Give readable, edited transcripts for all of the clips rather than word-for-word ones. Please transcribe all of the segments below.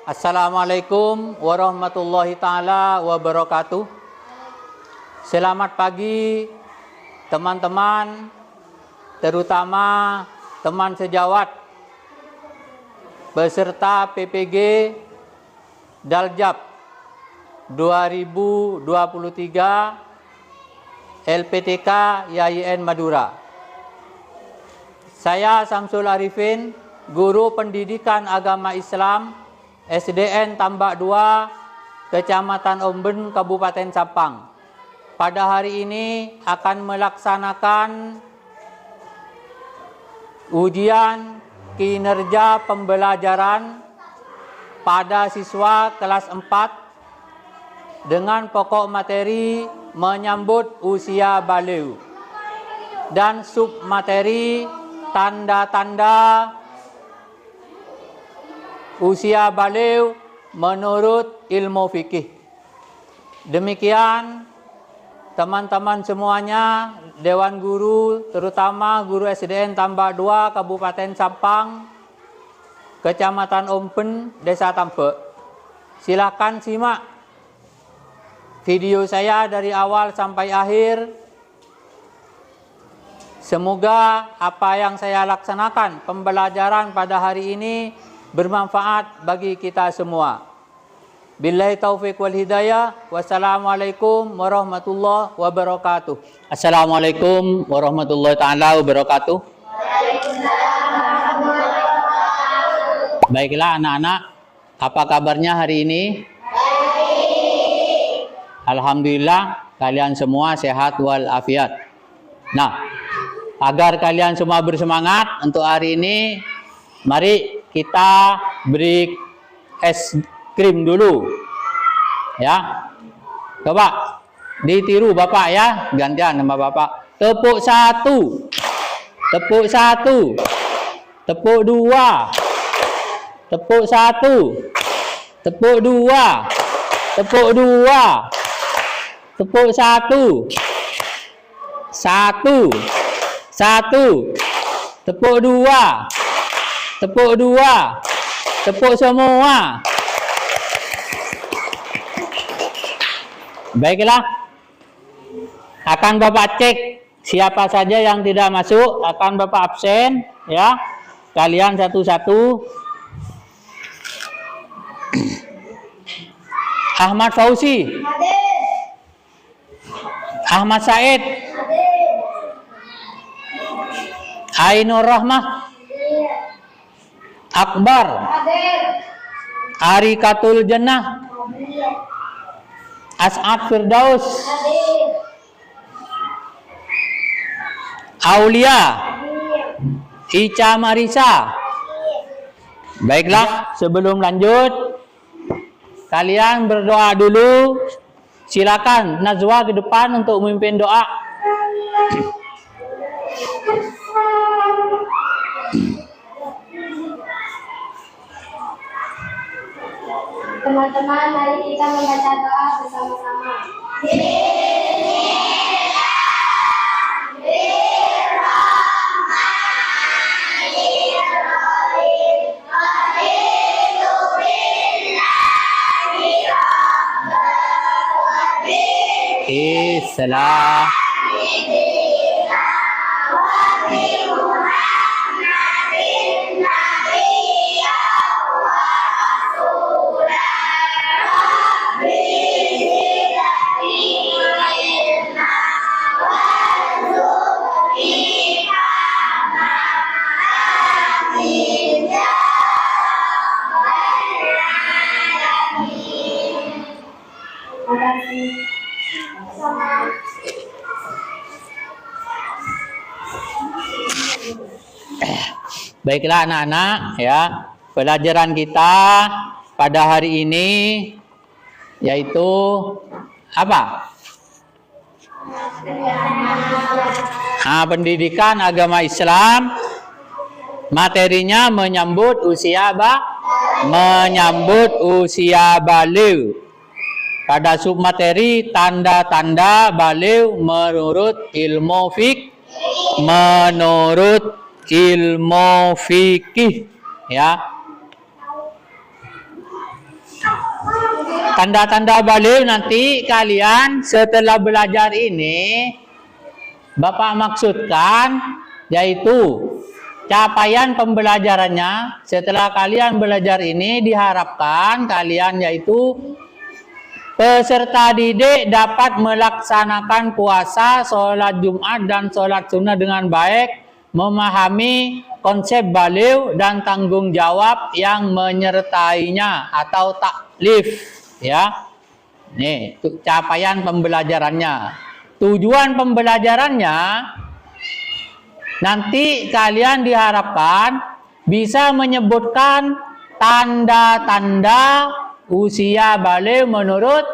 Assalamualaikum warahmatullahi ta'ala wabarakatuh. Selamat pagi teman-teman, terutama teman sejawat beserta PPG Daljab 2023 LPTK YIN Madura. Saya Samsul Arifin, Guru Pendidikan Agama Islam SDN Tambak 2, Kecamatan Omben, Kabupaten Sampang. Pada hari ini akan melaksanakan ujian kinerja pembelajaran pada siswa kelas 4 dengan pokok materi menyambut usia balighh dan submateri tanda-tanda usia balighh menurut ilmu fikih. Demikian teman-teman semuanya, Dewan Guru, terutama Guru SDN Tambak 2 Kabupaten Sampang, Kecamatan Omben, Desa Tambak. Silakan simak video saya dari awal sampai akhir. Semoga apa yang saya laksanakan pembelajaran pada hari ini bermanfaat bagi kita semua. Billahi taufiq wal hidayah. Wassalamualaikum warahmatullahi wabarakatuh. Assalamualaikum warahmatullahi ta'ala wabarakatuh. Baiklah anak-anak, apa kabarnya hari ini? Baik. Alhamdulillah kalian semua sehat walafiat. Nah, agar kalian semua bersemangat untuk hari ini, mari kita beri es krim dulu, ya. Coba ditiru Bapak ya, gantian sama Bapak. Tepuk 1, tepuk 1, tepuk 2, tepuk 1, tepuk 2, tepuk 2, tepuk 1, 1, 1, tepuk 2, tepuk 2, tepuk semua. Baiklah, akan Bapak cek siapa saja yang tidak masuk, akan Bapak absen ya. Kalian satu-satu. Ahmad Fauzi, Ahmad Said, Ainur Rahmah, Akbar, Arikatul Jannah, As'ad Firdaus, Aulia, Ica Marisa. Baiklah, sebelum lanjut kalian berdoa dulu. Silakan Najwa ke depan untuk memimpin doa. Teman-teman, mari kita membaca doa bersama-sama. Salam. Baiklah anak-anak ya, pelajaran kita pada hari ini yaitu apa? Pendidikan agama Islam. Materinya menyambut usia balighh. Pada submateri tanda-tanda balighh menurut ilmu fikih ya. tanda-tanda baliw nanti kalian setelah belajar ini, Bapak maksudkan yaitu capaian pembelajarannya setelah kalian belajar ini diharapkan kalian yaitu peserta didik dapat melaksanakan puasa, sholat Jumat dan sholat sunnah dengan baik, memahami konsep baliw dan tanggung jawab yang menyertainya atau taklif, ya. Nih, capaian pembelajarannya. Tujuan pembelajarannya nanti kalian diharapkan bisa menyebutkan tanda-tanda usia baliw menurut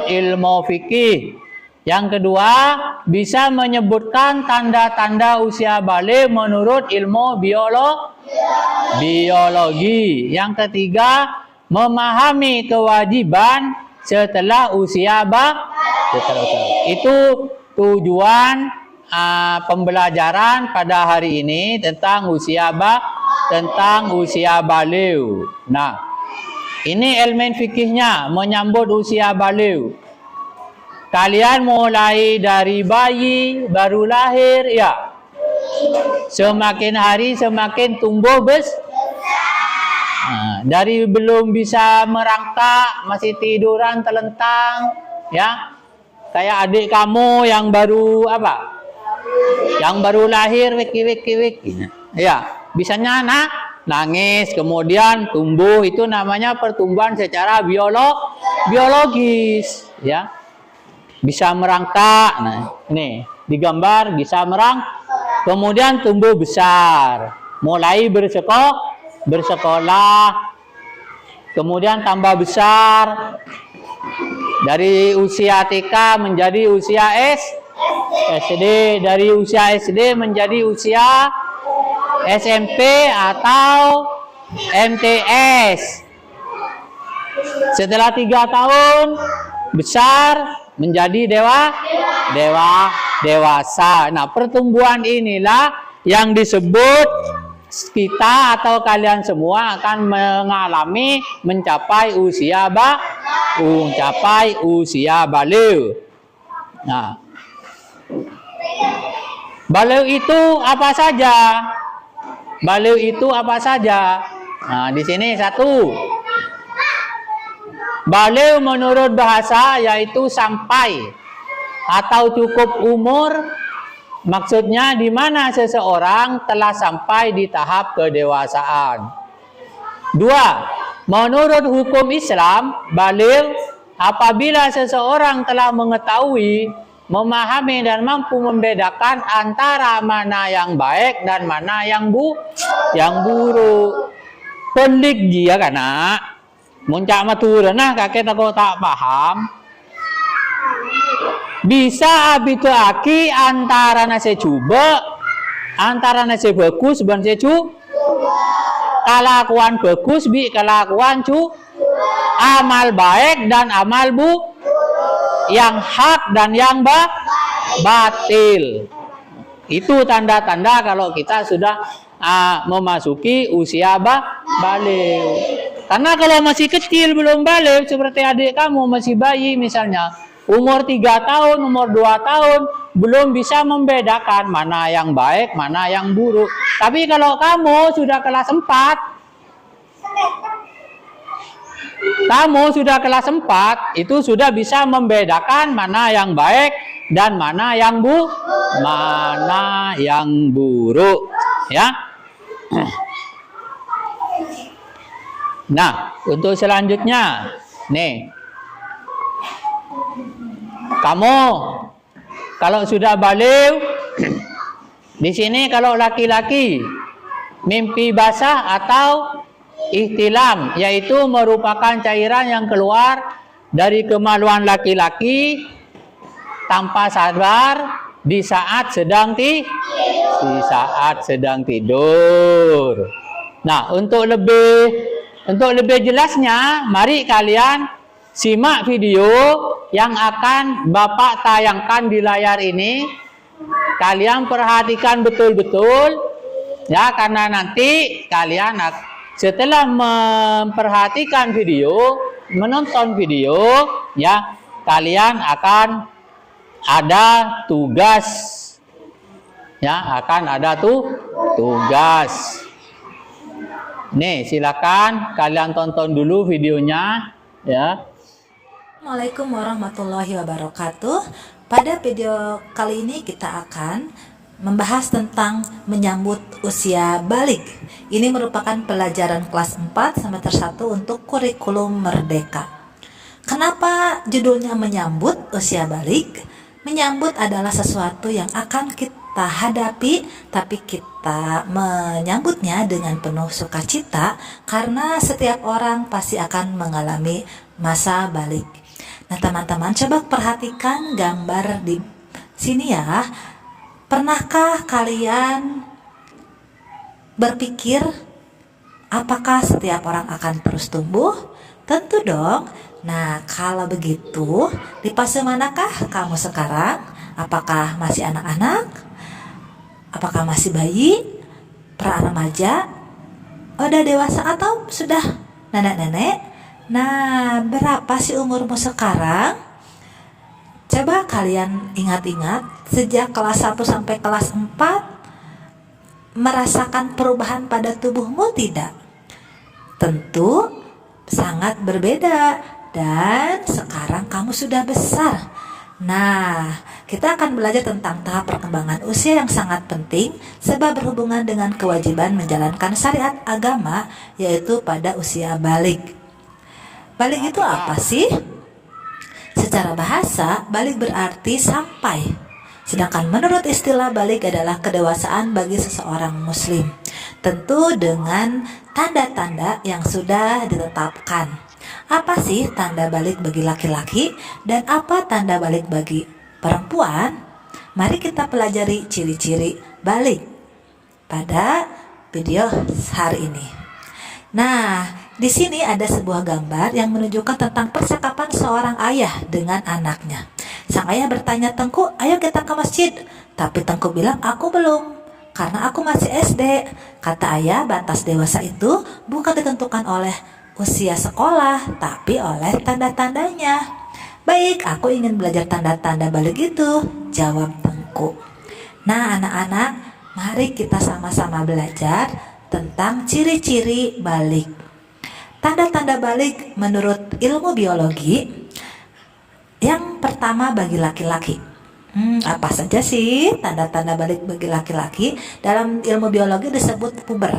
ilmu fikih. Yang kedua, bisa menyebutkan tanda-tanda usia baliw menurut ilmu biologi. Yang ketiga, memahami kewajiban setelah usia Itu tujuan pembelajaran pada hari ini tentang usia baliw. Nah, ini elemen fikihnya menyambut usia baliw. Kalian mulai dari bayi baru lahir, ya. Semakin hari semakin tumbuh dari belum bisa merangkak, masih tiduran telentang, ya. Kayak adik kamu yang baru yang baru lahir wiki. Ya, bisanya nangis, kemudian tumbuh, itu namanya pertumbuhan secara biologis, ya. Bisa merangkak. Nah, ini digambar bisa kemudian tumbuh besar, mulai bersekolah, kemudian tambah besar. Dari usia TK menjadi usia SD, dari usia SD menjadi usia SMP atau MTS. Setelah 3 tahun besar menjadi dewasa. Nah, pertumbuhan inilah yang disebut kita atau kalian semua akan mencapai usia baliw. Nah, baliw itu apa saja? Nah, di sini satu. Baliw menurut bahasa yaitu sampai atau cukup umur. Maksudnya di mana seseorang telah sampai di tahap kedewasaan. 2. Menurut hukum Islam, baliw apabila seseorang telah mengetahui, memahami dan mampu membedakan antara mana yang baik dan mana yang buruk. Pendik dia kana muncak matur nah kakek takut tak paham. Bisa abitu aki antara nasi coba, antara nasi bagus dan nasi kelakuan bagus kelakuan amal baik dan amal yang hak dan yang batil. Itu tanda-tanda kalau kita sudah memasuki usia baliw. Karena kalau masih kecil belum baliw, seperti adik kamu masih bayi misalnya, umur 3 tahun, umur 2 tahun, belum bisa membedakan mana yang baik, mana yang buruk. Tapi kalau kamu sudah kelas 4, itu sudah bisa membedakan mana yang baik dan mana yang buruk, ya. Nah, untuk selanjutnya, nih. Kamu kalau sudah baliw, di sini kalau laki-laki mimpi basah atau ihtilam, yaitu merupakan cairan yang keluar dari kemaluan laki-laki tanpa sadar di saat sedang tidur. Nah, untuk lebih jelasnya, mari kalian simak video yang akan Bapak tayangkan di layar ini. Kalian perhatikan betul-betul, ya, karena nanti kalian Setelah memperhatikan video, menonton video, ya, kalian akan ada tugas. Ya, akan ada tugas. Nih, silakan kalian tonton dulu videonya, ya. Assalamualaikum warahmatullahi wabarakatuh. Pada video kali ini kita akan membahas tentang menyambut usia balik. Ini merupakan pelajaran kelas 4 semester 1 untuk kurikulum merdeka. Kenapa judulnya menyambut usia balik? Menyambut adalah sesuatu yang akan kita hadapi, tapi kita menyambutnya dengan penuh sukacita karena setiap orang pasti akan mengalami masa balik. Nah, teman-teman, coba perhatikan gambar di sini ya. Pernahkah kalian berpikir apakah setiap orang akan terus tumbuh? Tentu dong. Nah, kalau begitu, di fase manakah kamu sekarang? Apakah masih anak-anak? Apakah masih bayi? Pra remaja? Udah dewasa atau sudah nenek-nenek? Nah, berapa sih umurmu sekarang? Coba kalian ingat-ingat, sejak kelas 1 sampai kelas 4 merasakan perubahan pada tubuhmu tidak? Tentu sangat berbeda, dan sekarang kamu sudah besar. Nah, kita akan belajar tentang tahap perkembangan usia yang sangat penting sebab berhubungan dengan kewajiban menjalankan syariat agama, yaitu pada usia balik. Balik itu apa sih? Secara bahasa, balik berarti sampai. Sedangkan menurut istilah balik adalah kedewasaan bagi seseorang muslim. Tentu dengan tanda-tanda yang sudah ditetapkan. Apa sih tanda balik bagi laki-laki dan apa tanda balik bagi perempuan? Mari kita pelajari ciri-ciri balik pada video hari ini. Nah, di sini ada sebuah gambar yang menunjukkan tentang percakapan seorang ayah dengan anaknya. Sang ayah bertanya, "Tengku, ayo kita ke masjid." Tapi Tengku bilang, "Aku belum, karena aku masih SD." Kata ayah, batas dewasa itu bukan ditentukan oleh usia sekolah, tapi oleh tanda-tandanya. "Baik, aku ingin belajar tanda-tanda balik itu," jawab Tengku. Nah, anak-anak, mari kita sama-sama belajar tentang ciri-ciri balik. Tanda-tanda balik menurut ilmu biologi, yang pertama bagi laki-laki. Apa saja sih tanda-tanda balik bagi laki-laki? Dalam ilmu biologi disebut puber.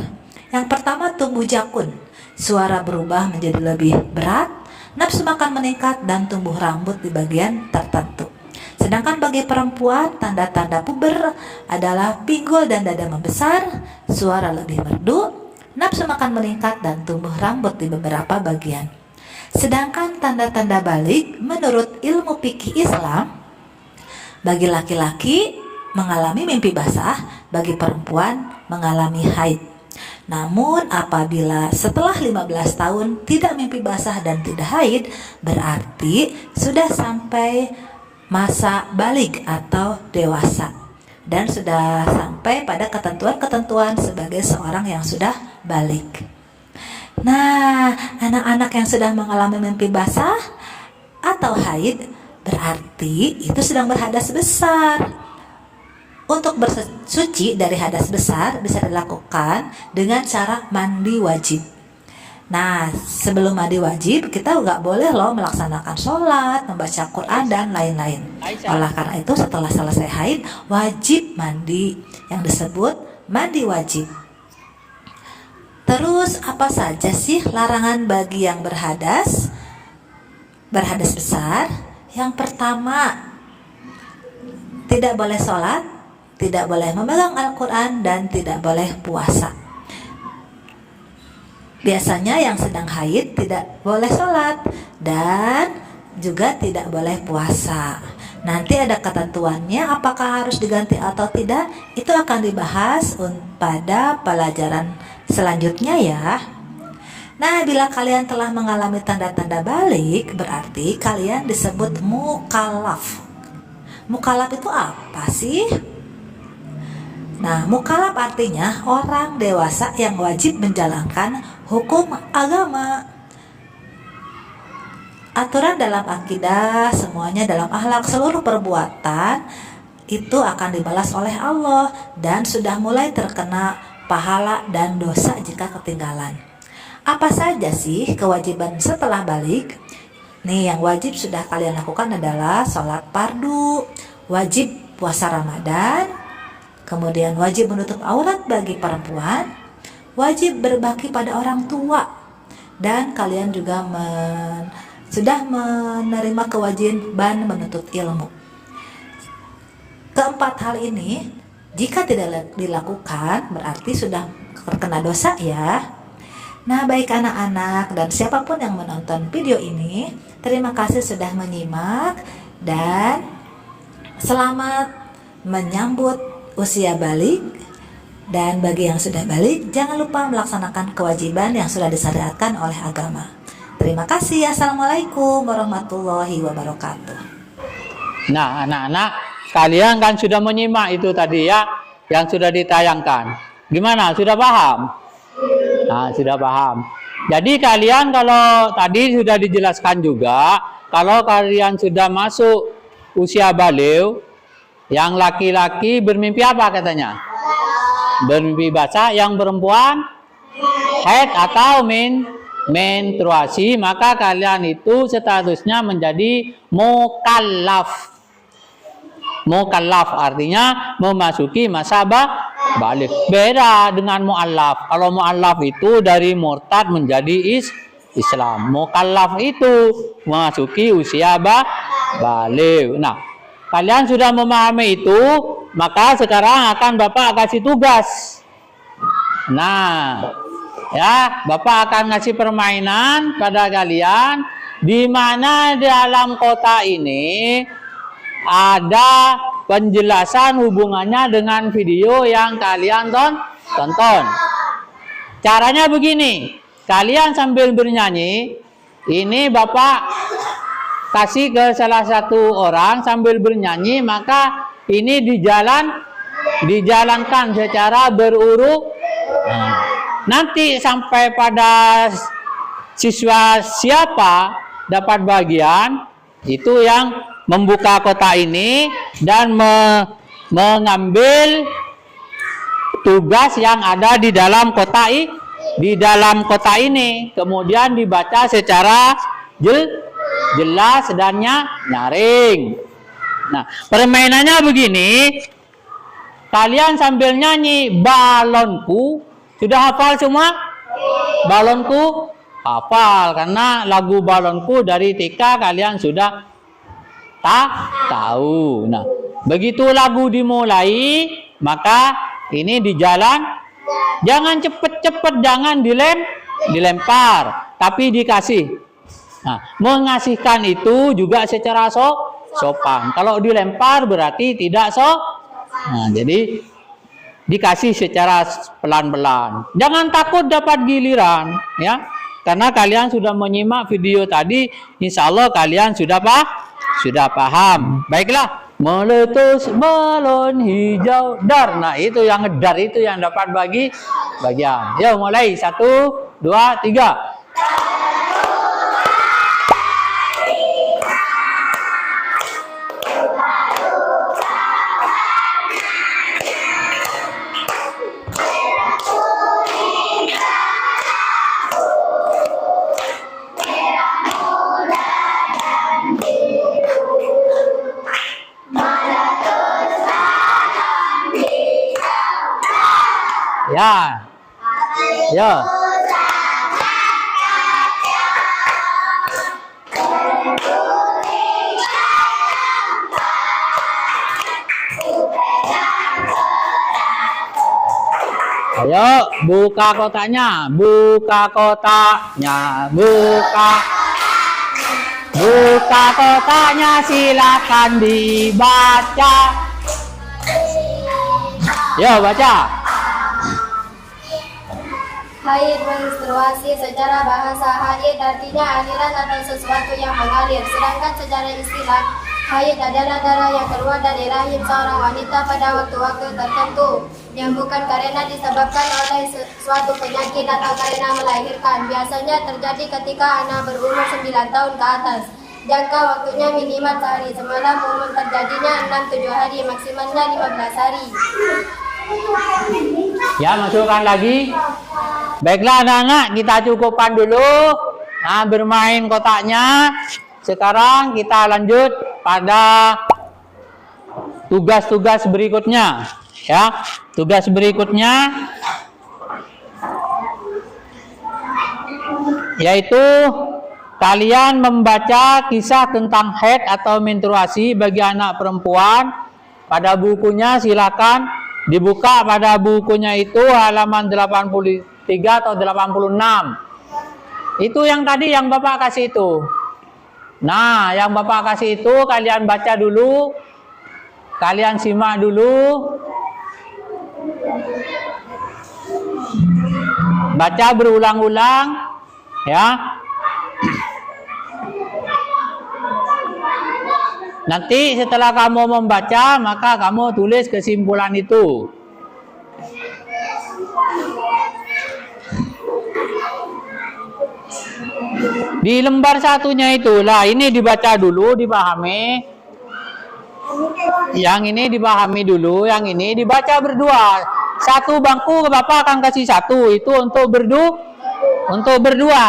Yang pertama, tumbuh jakun. Suara berubah menjadi lebih berat, nafsu makan meningkat, dan tumbuh rambut di bagian tertentu. Sedangkan bagi perempuan, tanda-tanda puber adalah pinggul dan dada membesar, suara lebih merdu, nafsu makan meningkat, dan tumbuh rambut di beberapa bagian. Sedangkan tanda-tanda balik menurut ilmu fikih Islam, bagi laki-laki mengalami mimpi basah, bagi perempuan mengalami haid. Namun apabila setelah 15 tahun tidak mimpi basah dan tidak haid, berarti sudah sampai masa balik atau dewasa dan sudah sampai pada ketentuan-ketentuan sebagai seorang yang sudah balik. Nah, anak-anak yang sudah mengalami mimpi basah atau haid berarti itu sedang berhadas besar. Untuk bersuci dari hadas besar bisa dilakukan dengan cara mandi wajib. Nah, sebelum mandi wajib kita nggak boleh loh melaksanakan sholat, membaca Quran, dan lain-lain. Oleh karena itu setelah selesai haid wajib mandi yang disebut mandi wajib. Terus apa saja sih larangan bagi yang berhadas besar? Yang pertama, tidak boleh sholat, tidak boleh memegang Al-Quran, dan tidak boleh puasa. Biasanya yang sedang haid tidak boleh sholat dan juga tidak boleh puasa. Nanti ada ketentuannya apakah harus diganti atau tidak, itu akan dibahas pada pelajaran selanjutnya ya. Nah, bila kalian telah mengalami tanda-tanda balik, berarti kalian disebut mukallaf. Mukallaf itu apa sih? Nah, mukallaf artinya orang dewasa yang wajib menjalankan hukum agama. Aturan dalam akidah, semuanya dalam akhlak, seluruh perbuatan itu akan dibalas oleh Allah dan sudah mulai terkena pahala dan dosa jika ketinggalan. Apa saja sih kewajiban setelah balik? Nih, yang wajib sudah kalian lakukan adalah sholat fardu, wajib puasa Ramadan, kemudian wajib menutup aurat bagi perempuan, wajib berbakti pada orang tua, dan kalian juga sudah menerima kewajiban menuntut ilmu. Keempat hal ini jika tidak dilakukan berarti sudah terkena dosa ya. Nah, baik anak-anak dan siapapun yang menonton video ini, terima kasih sudah menyimak dan selamat menyambut usia balik. Dan bagi yang sudah balik, jangan lupa melaksanakan kewajiban yang sudah disyariatkan oleh agama. Terima kasih. Assalamualaikum warahmatullahi wabarakatuh. Nah, anak-anak, kalian kan sudah menyimak itu tadi ya, yang sudah ditayangkan. Gimana? Sudah paham? Nah, sudah paham. Jadi kalian kalau tadi sudah dijelaskan juga, kalau kalian sudah masuk usia balighh, yang laki-laki bermimpi apa katanya? Bermimpi basah, yang perempuan haid atau menstruasi, maka kalian itu statusnya menjadi mukallaf. Mukallaf artinya memasuki masa balik. Beda dengan mu'allaf. Kalau mu'allaf itu dari murtad menjadi Islam. Mukallaf itu memasuki usia balik. Nah, kalian sudah memahami itu, maka sekarang akan Bapak kasih tugas. Nah, ya, Bapak akan ngasih permainan pada kalian, di mana dalam kota ini ada penjelasan hubungannya dengan video yang kalian tonton. Caranya begini, kalian sambil bernyanyi, ini Bapak kasih ke salah satu orang sambil bernyanyi, maka ini dijalankan secara berurut. Nanti sampai pada siswa siapa dapat bagian, itu yang membuka kotak ini dan mengambil tugas yang ada di dalam kotak ini, kemudian dibaca secara jelas dan nyaring. Nah, permainannya begini, kalian sambil nyanyi balonku. Sudah hafal semua? Balonku hafal, karena lagu balonku dari TK kalian sudah tahu. Nah, begitu lagu dimulai, maka ini di jalan, jangan cepet-cepet, jangan dilempar, tapi dikasih. Nah, mengasihkan itu juga secara sopan. Kalau dilempar berarti tidak Nah, jadi dikasih secara pelan-pelan. Jangan takut dapat giliran, ya. Karena kalian sudah menyimak video tadi, insya Allah kalian sudah paham. Baiklah, meletus balon hijau dar. Nah, itu yang ngedar, itu yang dapat bagian. Yuk mulai, 1, 2, 3. Ya. Ya. Ayo, buka kotaknya, buka kotaknya, buka kotaknya, silakan dibaca. Yo, baca. Haid menstruasi secara bahasa haid artinya aliran atau sesuatu yang mengalir, sedangkan secara istilah Haid adalah darah yang keluar dari rahim seorang wanita pada waktu-waktu tertentu yang bukan karena disebabkan oleh suatu penyakit atau karena melahirkan. Biasanya terjadi ketika anak berumur 9 tahun ke atas. Jangka waktunya minimal sehari semalam, umum terjadinya 6-7 hari, maksimalnya 15 hari. Ya, masukkan lagi. Baiklah anak-anak, kita cukupkan dulu. Nah, bermain kotaknya. Sekarang kita lanjut pada tugas-tugas berikutnya. Ya, tugas berikutnya yaitu kalian membaca kisah tentang haid atau menstruasi bagi anak perempuan. Pada bukunya silakan dibuka pada bukunya itu halaman 83 atau 86. Itu yang tadi yang Bapak kasih itu. Nah, yang Bapak kasih itu kalian baca dulu. Kalian simak dulu. Baca berulang-ulang ya. Nanti setelah kamu membaca, maka kamu tulis kesimpulan itu. Di lembar satunya itulah, ini dibaca dulu, dipahami. Yang ini dipahami dulu, yang ini dibaca berdua. Satu bangku Bapak akan kasih satu, itu untuk berdua.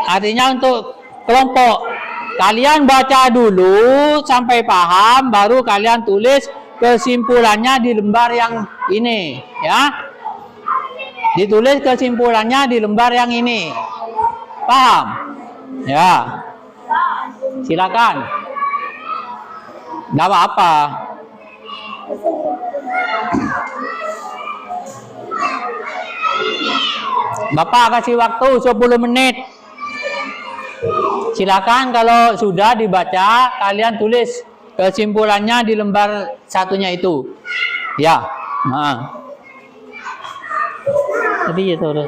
Artinya untuk kelompok. Kalian baca dulu sampai paham, baru kalian tulis kesimpulannya di lembar yang ini, ya. Ditulis kesimpulannya di lembar yang ini. Paham? Ya. Silakan. Enggak apa-apa. Bapak kasih waktu 10 menit. Silakan kalau sudah dibaca, kalian tulis kesimpulannya di lembar satunya itu. Ya. Nah. Tadi ya tuh.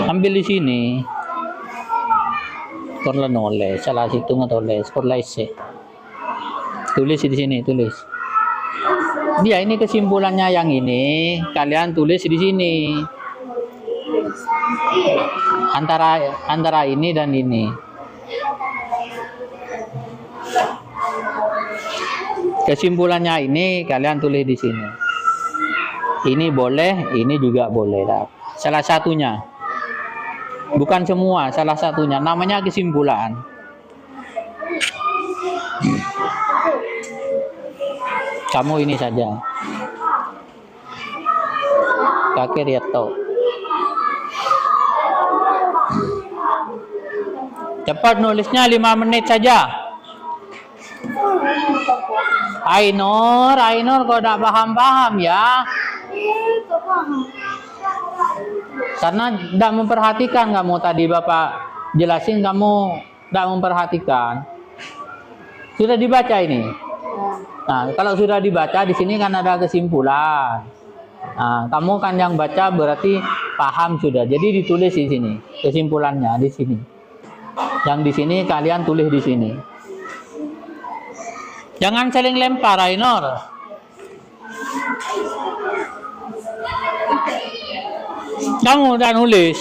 Ambil di sini. Korla nole, salah situ ngatoles, korla ise. Tulis di sini, tulis. Dia ini kesimpulannya yang ini, kalian tulis di sini. Antara ini dan ini. Kesimpulannya ini kalian tulis di sini. Ini boleh, ini juga boleh. Salah satunya. Bukan semua, salah satunya. Namanya kesimpulan. Kamu ini saja. Kakek lihat tahu. Cepat nulisnya 5 menit saja. Ainur kok tidak paham-paham ya? Karena tidak memperhatikan kamu tadi Bapak jelasin, kamu tidak memperhatikan. Sudah dibaca ini. Nah, kalau sudah dibaca di sini kan ada kesimpulan. Nah, kamu kan yang baca berarti paham sudah. Jadi ditulis di sini kesimpulannya di sini. Yang di sini kalian tulis di sini. Jangan saling lempar, Ainur. Kamu udah nulis.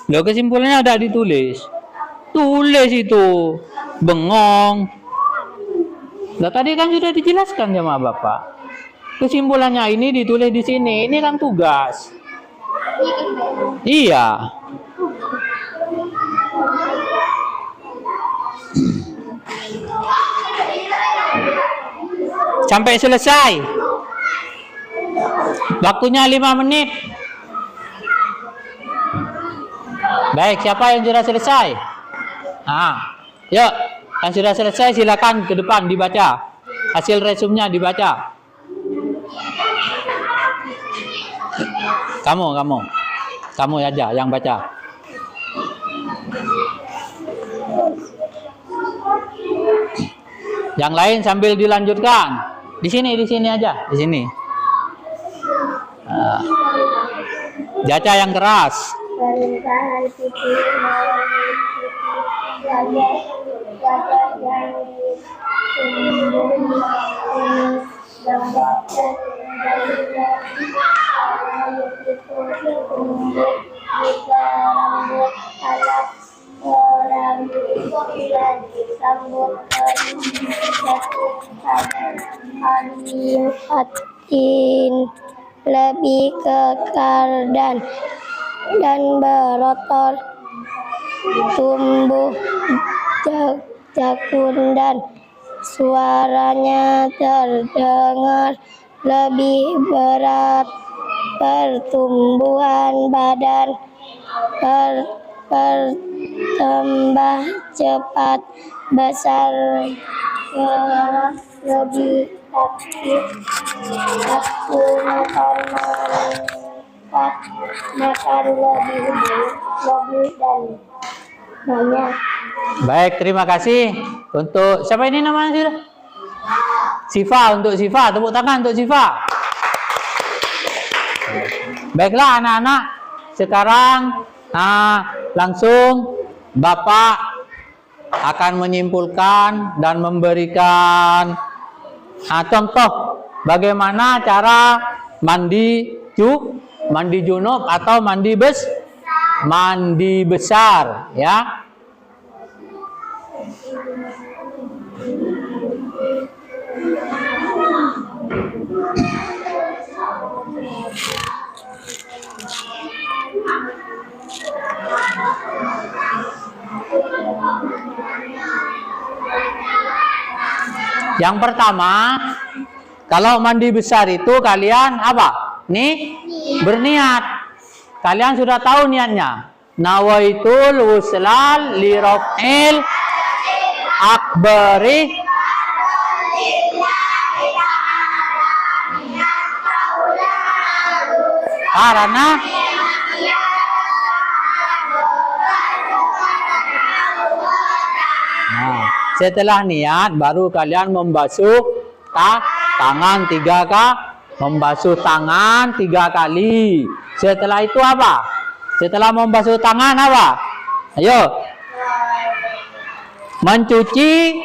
Loh, kesimpulannya udah ditulis. Tulis itu. Bengong. Nah, tadi kan sudah dijelaskan sama Bapak. Kesimpulannya ini ditulis di sini. Ini kan tugas. Iya. Sampai selesai. Waktunya 5 menit. Baik, siapa yang sudah selesai? Nah, yuk, yang sudah selesai silakan ke depan dibaca. Hasil resumnya dibaca. Kamu aja yang baca. Yang lain sambil dilanjutkan. Di sini aja, di sini. Baca yang keras. Perintahan putih, yang lebih kekar dan berotot, tumbuh jakun dan suaranya terdengar lebih berat. Pertumbuhan badan bertambah cepat, besar, lebih aktif, aku makan lebih dan banyak. Baik, terima kasih untuk siapa ini namanya sudah? Sifa, untuk Sifa, tepuk tangan untuk Sifa. Baiklah anak-anak, sekarang langsung Bapak akan menyimpulkan dan memberikan contoh bagaimana cara mandi junub atau mandi besar, ya. Yang pertama, kalau mandi besar itu kalian apa? Nih, berniat. Kalian sudah tahu niatnya. Nawaitul wuslal li raf'il akbari karena setelah niat baru kalian membasuh tangan 3 kali. Setelah itu apa? Setelah membasuh tangan apa? Ayo. Mencuci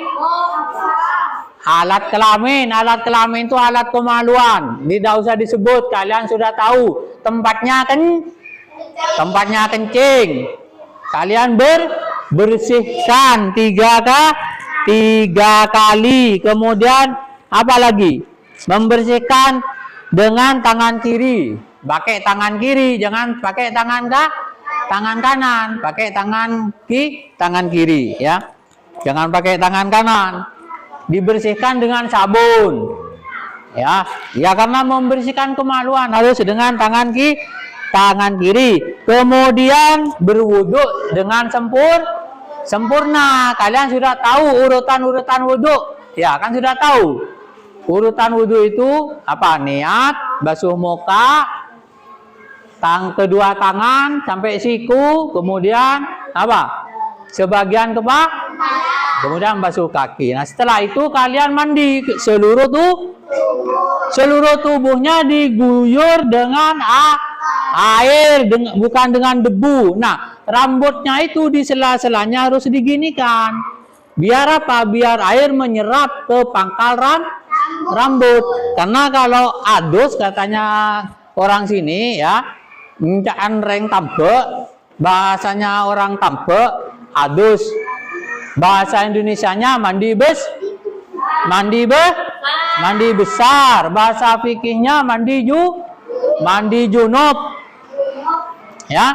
alat kelamin. Alat kelamin itu alat kemaluan. Tidak usah disebut, kalian sudah tahu. Tempatnya kencing. Kalian bersihkan 3 kali. Kemudian apa lagi? Membersihkan dengan tangan kiri. Pakai tangan kiri, jangan pakai tangan kanan. Pakai tangan kiri, ya. Jangan pakai tangan kanan. Dibersihkan dengan sabun. Ya, karena membersihkan kemaluan harus dengan tangan kiri. Kemudian berwudu dengan sempurna. Kalian sudah tahu urutan wudu, ya kan sudah tahu. Urutan wudu itu apa? Niat, basuh muka, kedua tangan sampai siku, kemudian apa? Sebagian kepala, kemudian basuh kaki. Nah, setelah itu kalian mandi seluruh tubuhnya diguyur dengan air, bukan dengan debu. Nah, rambutnya itu di sela-selanya harus diginikan. Biar apa? Biar air menyerap ke pangkal rambut. Karena kalau adus, katanya orang sini, ya, ncakan reng tambe, bahasanya orang tambe, adus. Bahasa Indonesianya mandi besar. Bahasa fikihnya mandi junub. Ya.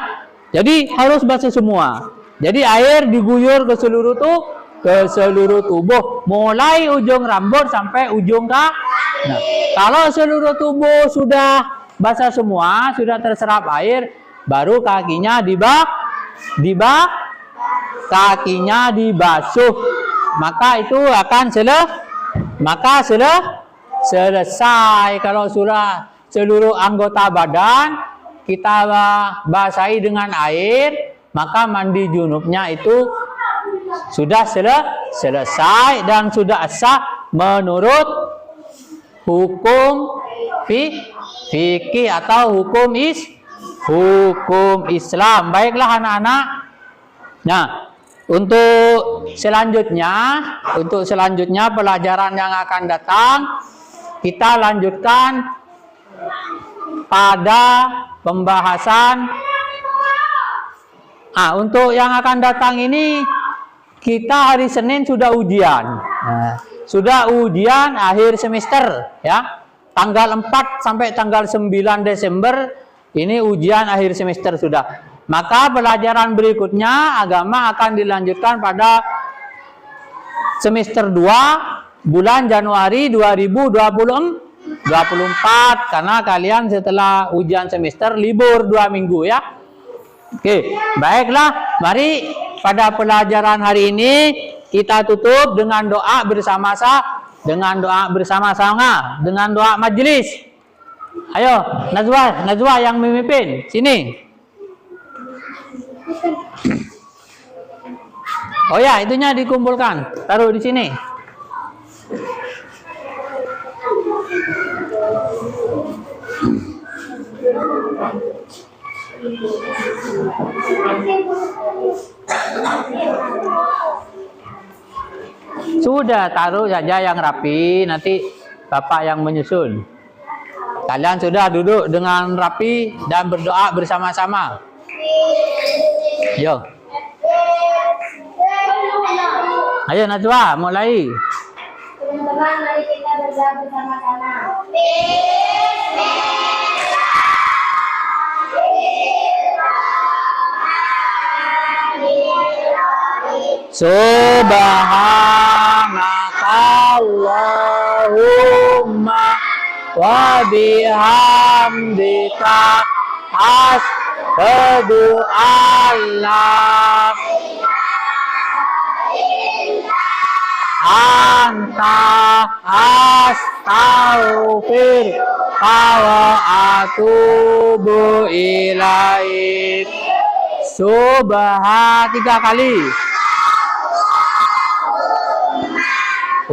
Jadi harus basuh semua. Jadi air diguyur ke seluruh tubuh, mulai ujung rambut sampai ujung kaki. Nah, kalau seluruh tubuh sudah basah semua, sudah terserap air, baru kakinya kakinya dibasuh. Maka itu akan selesai. Kalau sudah seluruh anggota badan kita basahi dengan air, maka mandi junubnya itu sudah selesai dan sudah sah menurut hukum fikih atau hukum Islam. Baiklah anak-anak. Nah, Untuk selanjutnya pelajaran yang akan datang kita lanjutkan pada pembahasan. Untuk yang akan datang ini kita hari Senin sudah ujian. Sudah ujian akhir semester ya. Tanggal 4 sampai tanggal 9 Desember ini ujian akhir semester sudah. Maka pelajaran berikutnya agama akan dilanjutkan pada semester 2 bulan Januari 2024 karena kalian setelah ujian semester libur 2 minggu ya. Oke, baiklah. Mari pada pelajaran hari ini kita tutup dengan doa bersama-sama, dengan doa majelis. Ayo, Najwa yang memimpin. Sini. Oh ya, itunya dikumpulkan. Taruh di sini. Sudah, taruh saja yang rapi, nanti Bapak yang menyusun. Kalian sudah duduk dengan rapi dan berdoa bersama-sama. Yo. Ayo Najwa, mulai. Teman-teman, mari kita berdoa bersama-sama. Subhanakallahumma wa bihamdika asyhadu an la anta astaghfiruka wa atubu ilaik. Subhan 3 kali.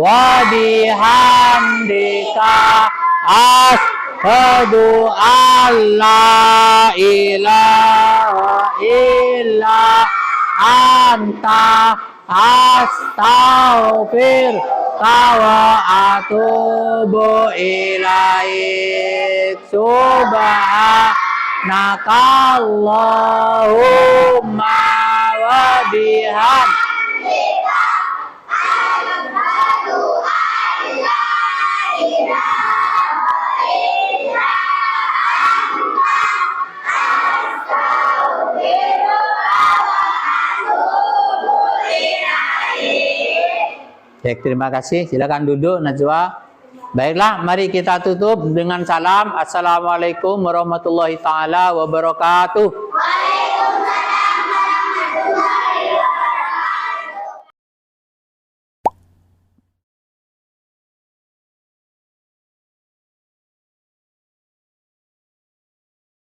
Wa bihamdika asyhadu an la ilaha illa anta astaghfiruka wa atubu ilaik. Subhanakallahumma wa bihamdika Baik, terima kasih. Silakan duduk Najwa. Baiklah, mari kita tutup dengan salam. Assalamualaikum warahmatullahi taala wabarakatuh.